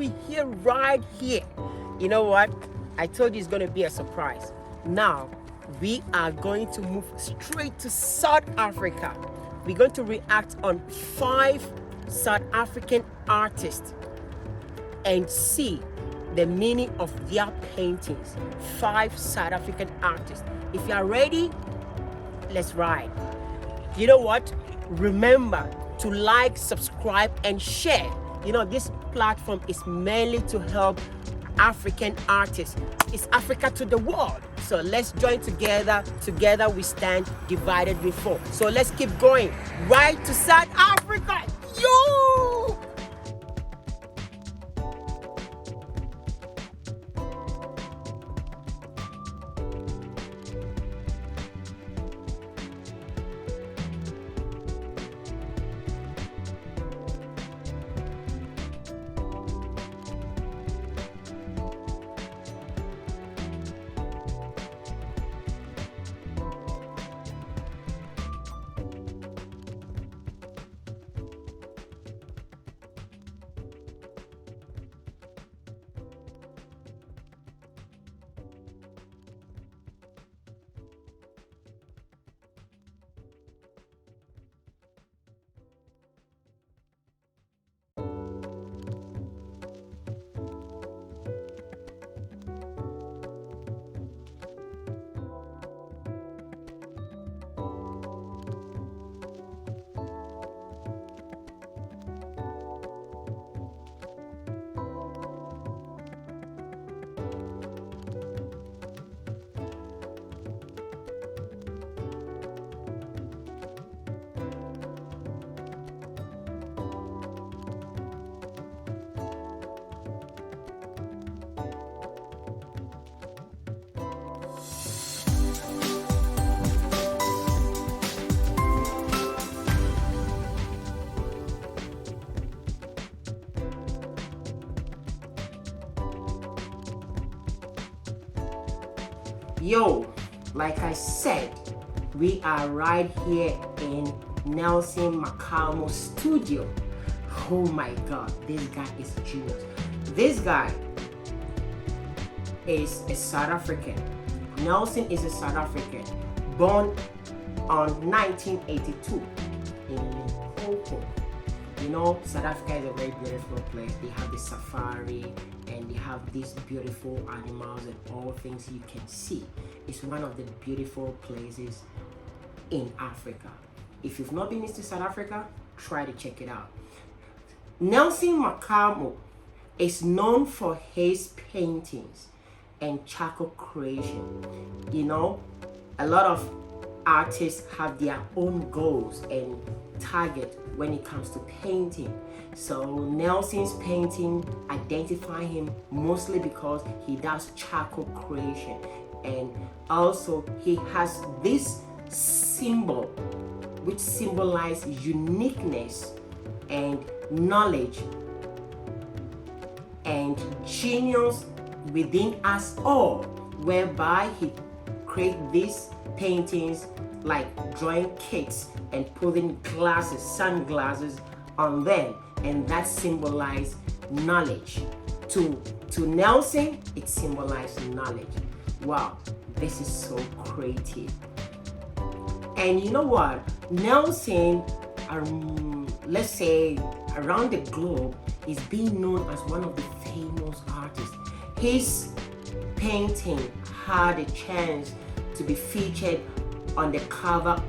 we here right here. You know what? I told you it's going to be a surprise. Now, we are going to move straight to South Africa. We're going to react on 5 South African artists and see the meaning of their paintings. 5 South African artists. If you are ready, let's ride. You know what? Remember to like, subscribe, and share. You know, this platform is mainly to help African artists. It's Africa to the world. So let's join together. Together we stand, divided we fall. So let's keep going. Right to South Africa. Yo! Yo, like I said, we are right here in Nelson Makalmo's studio. Oh my God, this guy is genius. This guy is a South African. Nelson is a South African, born on 1982 in Limpopo. You know, South Africa is a very beautiful place. They have the safari and they have these beautiful animals and all things you can see. It's one of the beautiful places in Africa. If you've not been to South Africa, try to check it out. Nelson Makalmo is known for his paintings and charcoal creation. You know, a lot of artists have their own goals and target when it comes to painting. So Nelson's painting identify him mostly because he does charcoal creation, and also he has this symbol which symbolizes uniqueness and knowledge and genius within us all, whereby he creates these paintings like drawing kits and putting glasses, sunglasses on them, and that symbolizes knowledge. To Nelson, it symbolizes knowledge. Wow, this is so creative. And you know what? Nelson, let's say around the globe, is being known as one of the famous artists. His painting had a chance to be featured on the cover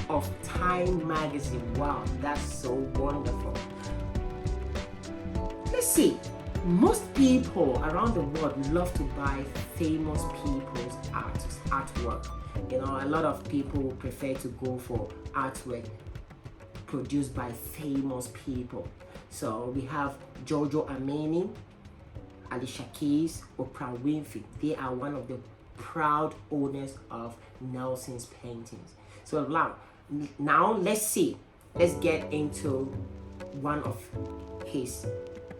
of Time magazine. Wow, that's so wonderful. Let's see. Most people around the world love to buy famous people's artwork. You know, a lot of people prefer to go for artwork produced by famous people. So we have Jojo Ameni, Alicia Keys, Oprah Winfrey. They are one of the proud owners of Nelson's paintings. So now let's see. Let's get into one of his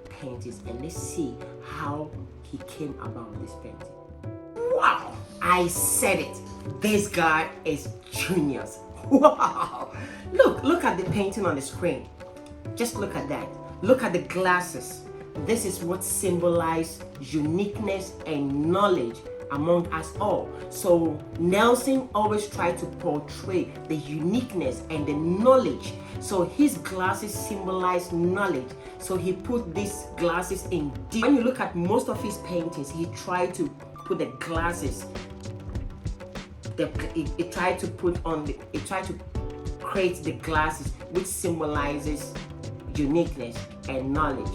paintings and let's see how he came about this painting. Wow! I said it. This guy is genius. Wow! Look at the painting on the screen. Just look at that. Look at the glasses. this is what symbolizes uniqueness and knowledge among us all. So Nelson always tried to portray the uniqueness and the knowledge. So his glasses symbolize knowledge. So he put these glasses in deep. When you look at most of his paintings, he tried to put the glasses. It tried to create the glasses which symbolizes uniqueness and knowledge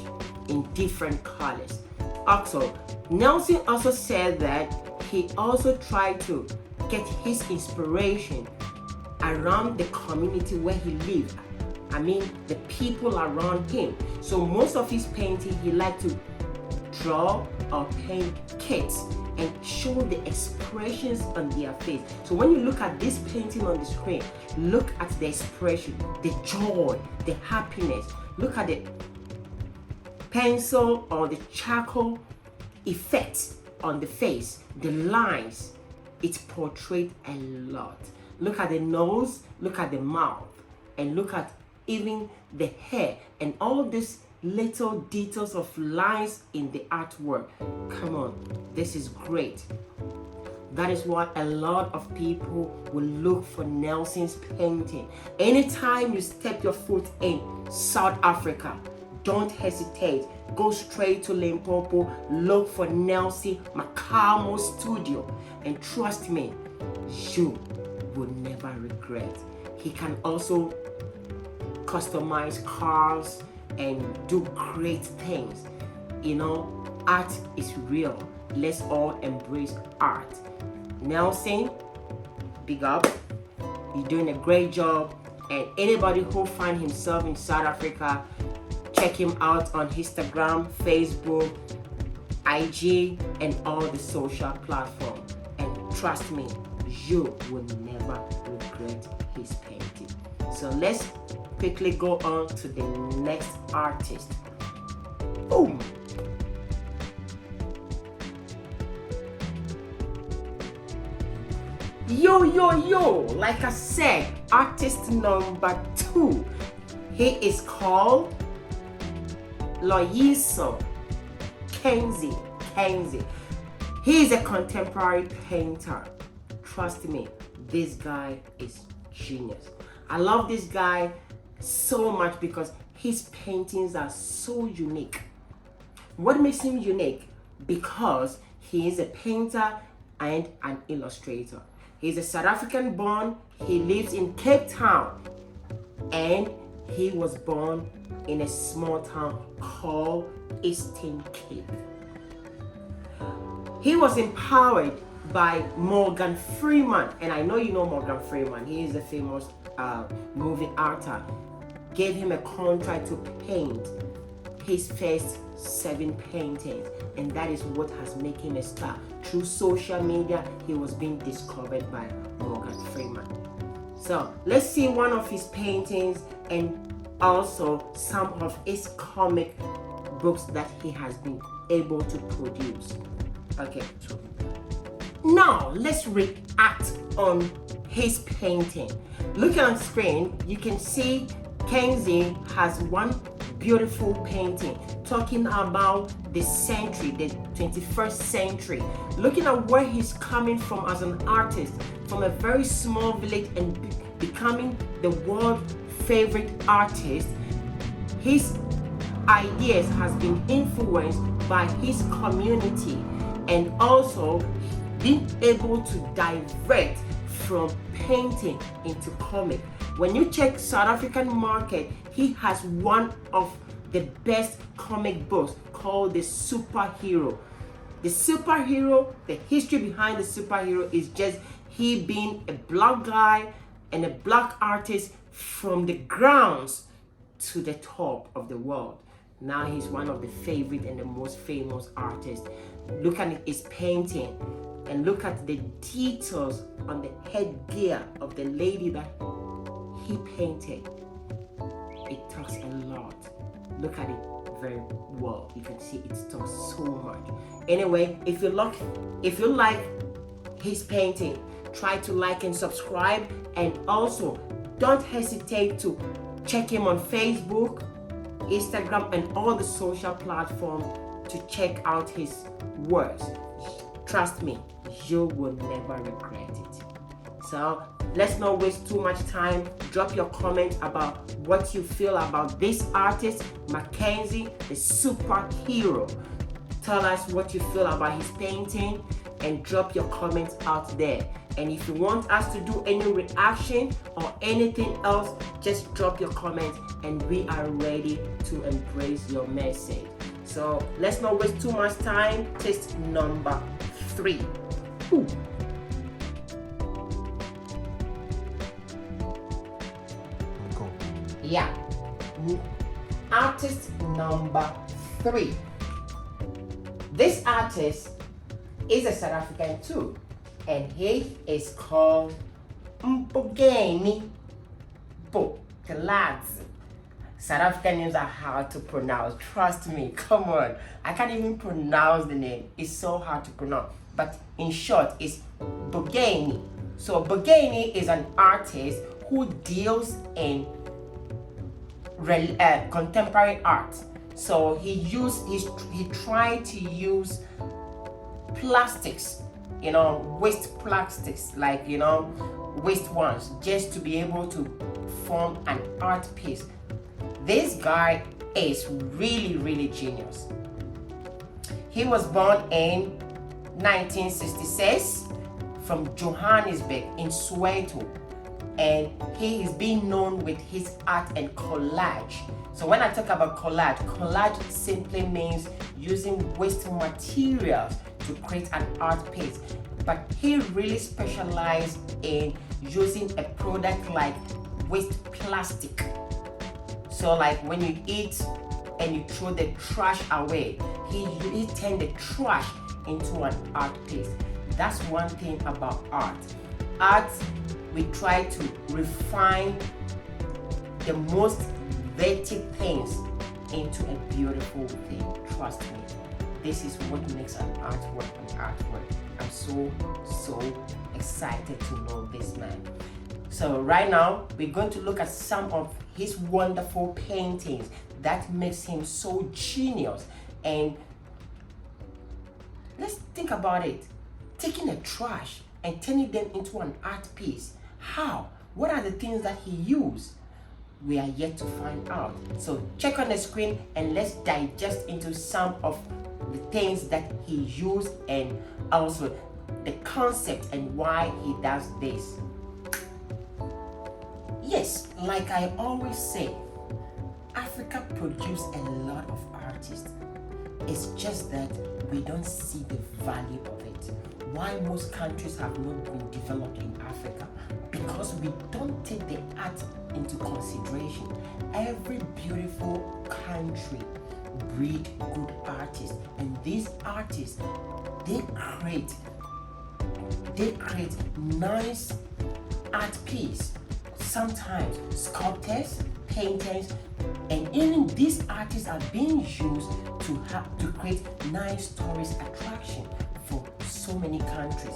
in different colors. Also, Nelson also said that he also tried to get his inspiration around the community where he lived. I mean, the people around him. So most of his painting, he liked to draw or paint kids and show the expressions on their face. So when you look at this painting on the screen, look at the expression, the joy, the happiness. Look at the pencil or the charcoal effect on the face, the lines. It's portrayed a lot. Look at the nose, look at the mouth, and look at even the hair and all these little details of lines in the artwork. Come on, this is great. That is why a lot of people will look for Nelson's painting. Anytime you step your foot in South Africa, don't hesitate. Go straight to Limpopo, look for Nelson Makamo Studio, and trust me, you will never regret. He can also customize cars and do great things. You know, art is real. Let's all embrace art. Nelson, big up. You're doing a great job. And anybody who find himself in South Africa, check him out on Instagram, Facebook, IG, and all the social platforms. And trust me, you will never regret his painting. So let's quickly go on to the next artist. Boom! Yo! Like I said, artist number 2. He is called Loyiso Kenzie. He is a contemporary painter. Trust me, this guy is genius. I love this guy so much because his paintings are so unique. What makes him unique? Because he is a painter and an illustrator. He's a South African born. He lives in Cape Town, and he was born in a small town called Eastern Cape. He was empowered by Morgan Freeman, and I know you know Morgan Freeman. He is a famous movie actor. Gave him a contract to paint his first 7 paintings, and that is what has made him a star. Through social media, he was being discovered by Morgan Freeman. So let's see one of his paintings and also some of his comic books that he has been able to produce. Okay, now let's react on his painting. Looking on screen, you can see Kenzie has one beautiful painting talking about the century, the 21st century. Looking at where he's coming from as an artist, from a very small village and becoming the world favorite artist. His ideas has been influenced by his community and also being able to divert from painting into comic. When you check South African market, he has one of the best comic books called The Superhero. The superhero, the history behind the superhero is just he being a black guy and a black artist from the grounds to the top of the world. Now he's one of the favorite and the most famous artists. Look at his painting and look at the details on the headgear of the lady that he painted. It talks a lot. Look at it very well. You can see it talks so much. Anyway, if you like his painting, try to like and subscribe, and also don't hesitate to check him on Facebook, Instagram, and all the social platforms to check out his works. Trust me, you will never regret it. So let's not waste too much time. Drop your comment about what you feel about this artist, Mackenzie, the superhero. Tell us what you feel about his painting and drop your comments out there. And if you want us to do any reaction or anything else, just drop your comments and we are ready to embrace your message. So let's not waste too much time. Test number 3. Ooh. Cool. Yeah. Artist number 3. This artist is a South African too, and he is called Mbogeni Bokeladze. South African names are hard to pronounce. Trust me, come on. I can't even pronounce the name. It's so hard to pronounce. But in short, it's Mbogeni. So Mbogeni is an artist who deals in contemporary art. So he tried to use plastics, waste plastics, like waste ones, just to be able to form an art piece. This guy is really, really genius. He was born in 1966 from Johannesburg in Soweto, and he is being known with his art and collage. So when I talk about collage simply means using waste materials to create an art piece. But he really specialized in using a product like waste plastic. So like when you eat and you throw the trash away, he turned the trash into an art piece. That's one thing about art. Art, we try to refine the most dirty things into a beautiful thing. Trust me, this is what makes an artwork an artwork. I'm so excited to know this man. So right now we're going to look at some of his wonderful paintings that makes him so genius. And let's think about it. Taking a trash and turning them into an art piece. How? What are the things that he used? We are yet to find out. So check on the screen and let's digest into some of the things that he used and also the concept and why he does this. Yes, like I always say, Africa produces a lot of artists. It's just that we don't see the value of it. Why most countries have not been developed in Africa? Because we don't take the art into consideration. Every beautiful country breed good artists, and these artists, they create nice art piece. Sometimes sculptors, painters, and even these artists are being used to create nice tourist attraction for so many countries.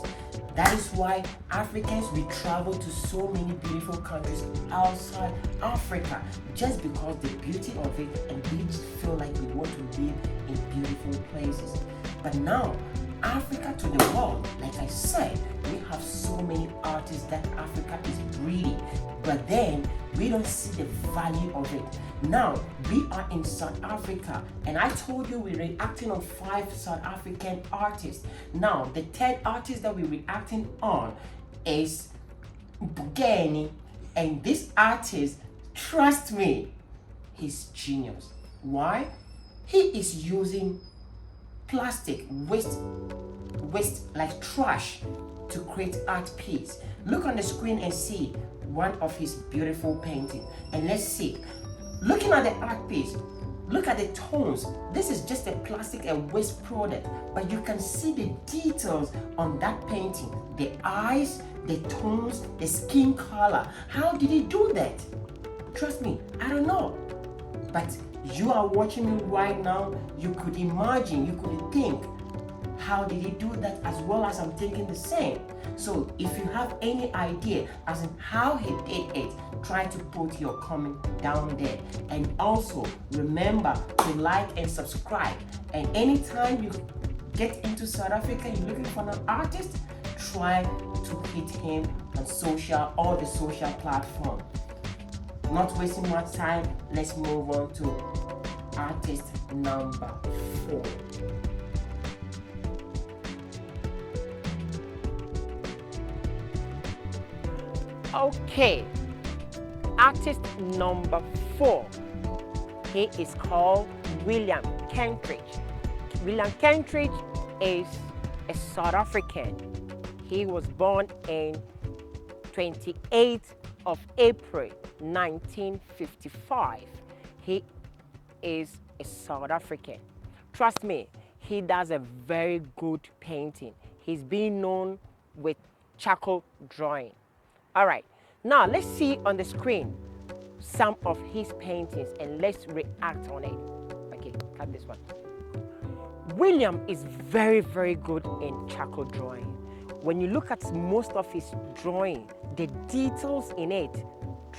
That is why Africans, we travel to so many beautiful countries outside Africa, just because the beauty of it, and we just feel like we want to live in beautiful places. But now, Africa to the world, like I said, we have so many artists that Africa is breeding, but then we don't see the value of it. Now, we are in South Africa, and I told you we're reacting on 5 South African artists. Now, the 3rd artist that we're reacting on is Mbogeni, and this artist, trust me, he's genius. Why? He is using plastic waste like trash to create art piece. Look on the screen and see one of his beautiful painting, and let's see. Looking at the art piece, look at the tones. This is just a plastic and waste product, but you can see the details on that painting. The eyes, the tones, the skin color. How did he do that? Trust me, I don't know. But you are watching me right now, you could imagine, you could think, how did he do that, as well as I'm thinking the same. So if you have any idea as in how he did it, try to put your comment down there. And also remember to like and subscribe. And anytime you get into South Africa, you're looking for an artist, try to hit him on all the social platforms. Not wasting much time, let's move on to artist number 4. Okay, artist number 4. He is called William Kentridge. William Kentridge is a South African. He was born in 28th of April 1955. He is a South African. Trust me, he does a very good painting. He's been known with charcoal drawing. All right, now let's see on the screen some of his paintings and let's react on it. Okay, cut this one. William is very, very good in charcoal drawing. When you look at most of his drawing, the details in it,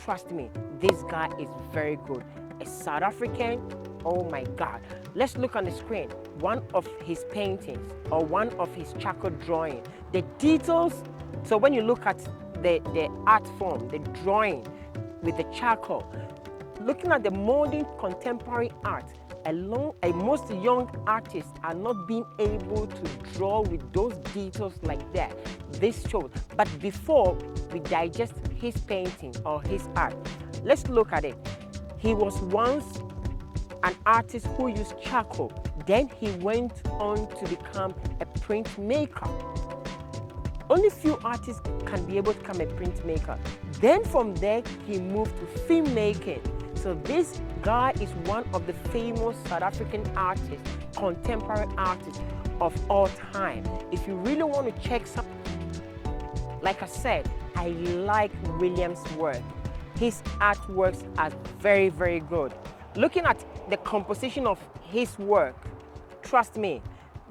trust me, this guy is very good. A South African, oh my God. Let's look on the screen. One of his paintings or one of his charcoal drawing, the details. So when you look at the art form, the drawing with the charcoal, looking at the modern contemporary art, most young artists are not being able to draw with those details like that. This shows. But before we digest his painting or his art, let's look at it. He was once an artist who used charcoal. Then he went on to become a printmaker. Only few artists can be able to become a printmaker. Then from there, he moved to filmmaking. So this guy is one of the famous South African artists, contemporary artists of all time. If you really want to check something, like I said, I like William's work. His artworks are very, very good. Looking at the composition of his work, trust me,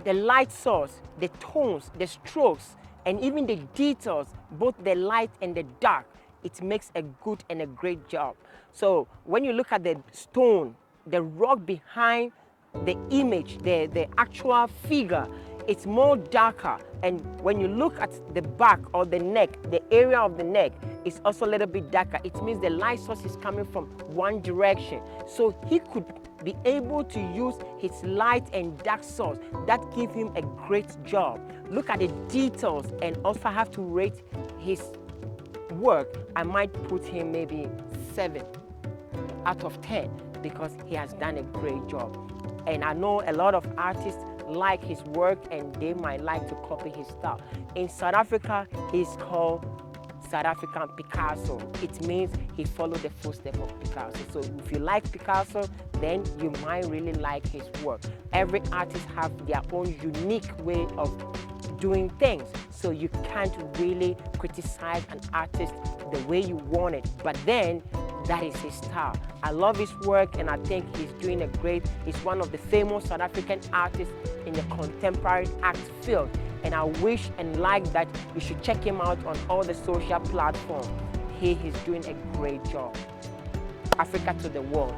the light source, the tones, the strokes, and even the details, both the light and the dark, it makes a good and a great job. So when you look at the stone, the rock behind the image, the actual figure, it's more darker. And when you look at the back or the neck, the area of the neck is also a little bit darker. It means the light source is coming from one direction. So he could be able to use his light and dark source. That gives him a great job. Look at the details, and also I have to rate his work. I might put him maybe 7 out of 10 because he has done a great job. And I know a lot of artists like his work and they might like to copy his style. In South Africa, he's called South African Picasso. It means he followed the footsteps of Picasso. So if you like Picasso, then you might really like his work. Every artist has their own unique way of doing things. So you can't really criticize an artist the way you want it. But then that is his style. I love his work and I think he's doing he's one of the famous South African artists in the contemporary art field. And I wish and like that you should check him out on all the social platforms. He is doing a great job. Africa to the world.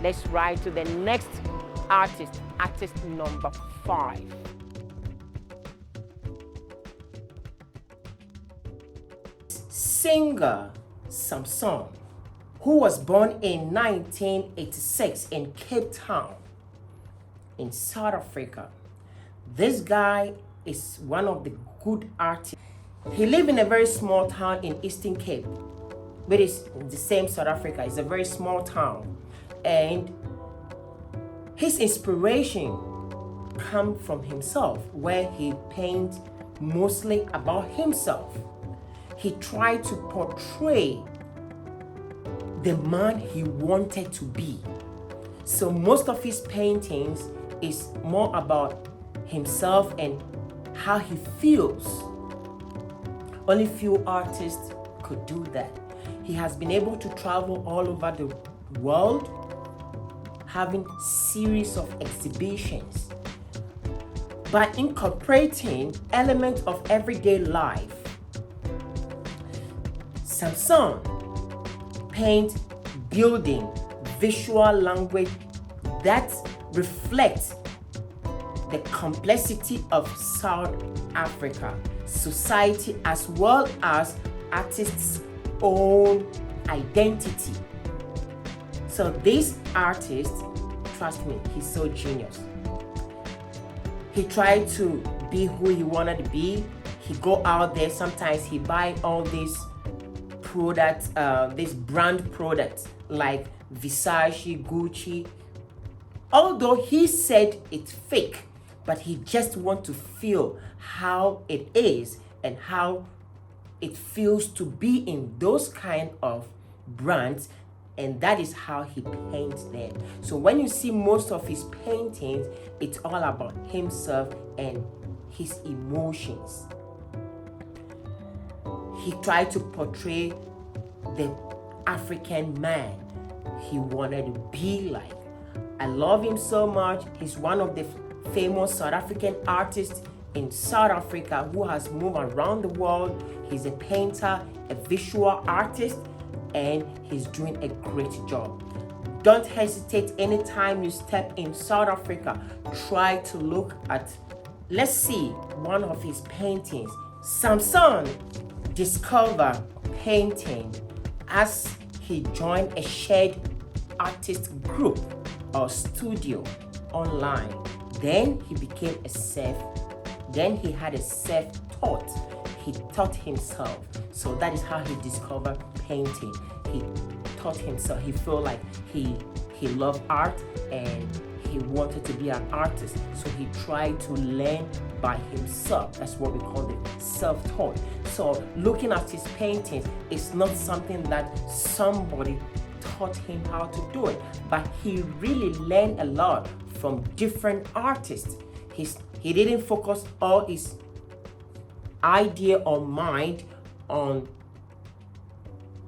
Let's ride to the next artist, artist number 5. Singer Samson, who was born in 1986 in Cape Town, in South Africa. This guy is one of the good artists. He lived in a very small town in Eastern Cape, but it's the same South Africa. It's a very small town. And his inspiration comes from himself, where he paints mostly about himself. He tried to portray the man he wanted to be. So most of his paintings is more about himself and how he feels. Only few artists could do that. He has been able to travel all over the world, having series of exhibitions, by incorporating elements of everyday life Samson paint building, visual language that reflects the complexity of South Africa society as well as artists' own identity. So this artist, trust me, he's so genius. He tried to be who he wanted to be. He go out there, sometimes he buy all these products, these brand products like Versace, Gucci. Although he said it's fake, but he just want to feel how it is and how it feels to be in those kind of brands, and that is how he paints them. So when you see most of his paintings, it's all about himself and his emotions. He tried to portray the African man he wanted to be like. I love him so much. He's one of the famous South African artists in South Africa who has moved around the world. He's a painter, a visual artist, and he's doing a great job. Don't hesitate anytime you step in South Africa. Try to look at, let's see, one of his paintings. Samson discovered painting as he joined a shared artist group or studio online. Then he became then he had a self-taught. He taught himself. So that is how he discovered painting. He taught himself. He felt like he loved art and he wanted to be an artist. So he tried to learn by himself. That's what we call it, self-taught. So looking at his paintings, it's not something that somebody taught him how to do it, but he really learned a lot from different artists. He didn't focus all his idea or mind on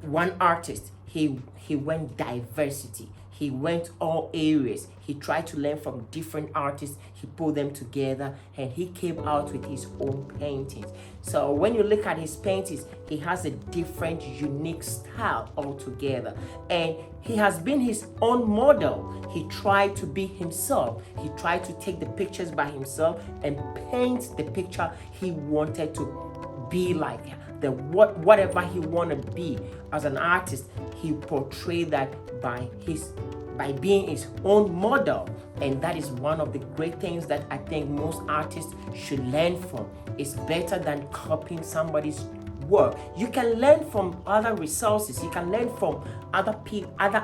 one artist. He went diversity. He went all areas. He tried to learn from different artists. He put them together and he came out with his own paintings. So when you look at his paintings, he has a different, unique style altogether. And he has been his own model. He tried to be himself. He tried to take the pictures by himself and paint the picture he wanted to be like. Whatever he wanted to be as an artist, he portrayed that by being his own model. And that is one of the great things that I think most artists should learn from. It's better than copying somebody's work. You can learn from other resources. You can learn from other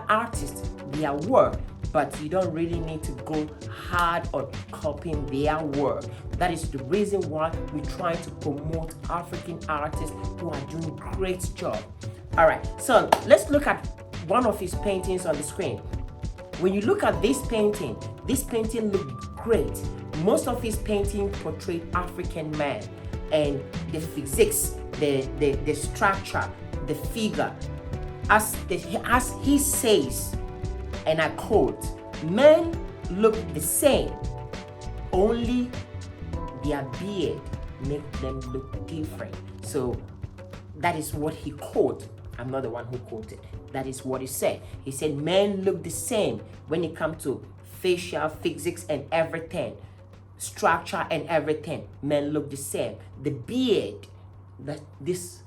artists, their work, but you don't really need to go hard on copying their work. That is the reason why we're trying to promote African artists who are doing a great job. All right, so let's look at one of his paintings on the screen. When you look at this painting looked great. Most of his painting portrayed African man and the physics, the structure, the figure. As he says, and I quote, "Men look the same, only their beard make them look different." So that is what he quoted. I'm not the one who quoted. That is what he said. He said men look the same when it comes to facial physics and everything, structure and everything. Men look the same. The beard, it's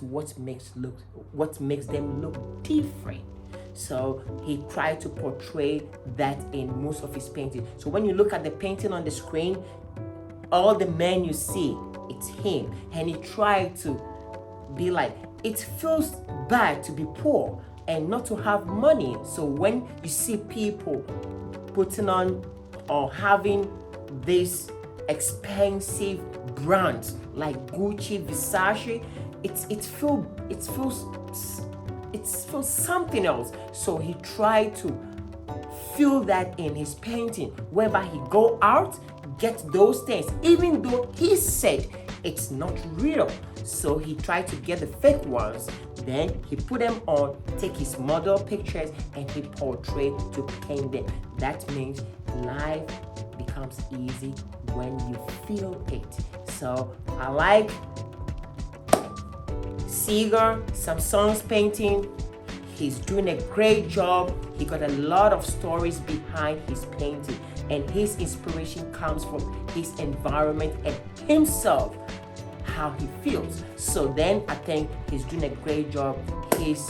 what makes them look different. So he tried to portray that in most of his paintings. So when you look at the painting on the screen, all the men you see, it's him. And he tried to be like, it feels bad to be poor and not to have money. So when you see people putting on or having this expensive brands like Gucci, Versace, it feels something else. So he tried to feel that in his painting. Wherever he go out, get those things, even though he said it's not real. So he tried to get the fake ones, then he put them on, take his model pictures, and he portrayed to paint them. That means life becomes easy when you feel it. So I like Seeger, some songs painting. He's doing a great job. He got a lot of stories behind his painting, and his inspiration comes from his environment and himself, how he feels. So then I think he's doing a great job. He's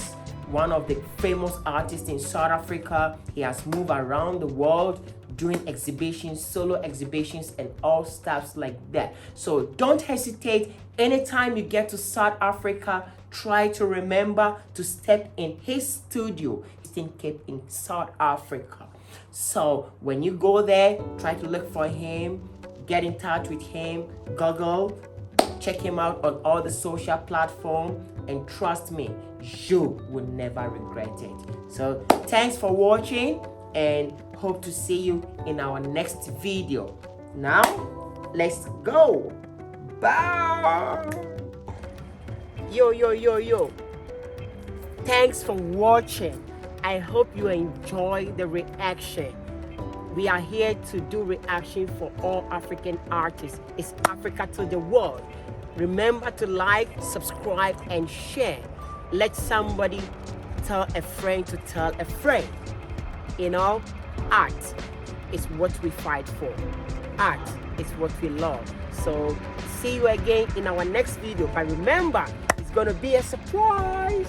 one of the famous artists in South Africa. He has moved around the world doing exhibitions, solo exhibitions, and all stuffs like that. So don't hesitate. Anytime you get to South Africa, try to remember to step in his studio. He's in Cape in South Africa. So when you go there, try to look for him, get in touch with him, Google, check him out on all the social platforms, and trust me, you will never regret it. So thanks for watching, and hope to see you in our next video. Now, let's go. Bye. Yo. Thanks for watching. I hope you enjoy the reaction. We are here to do reaction for all African artists. It's Africa to the world. Remember to like, subscribe, and share. Let somebody tell a friend to tell a friend. You know, art is what we fight for. Art is what we love. So see you again in our next video. But remember, it's gonna be a surprise.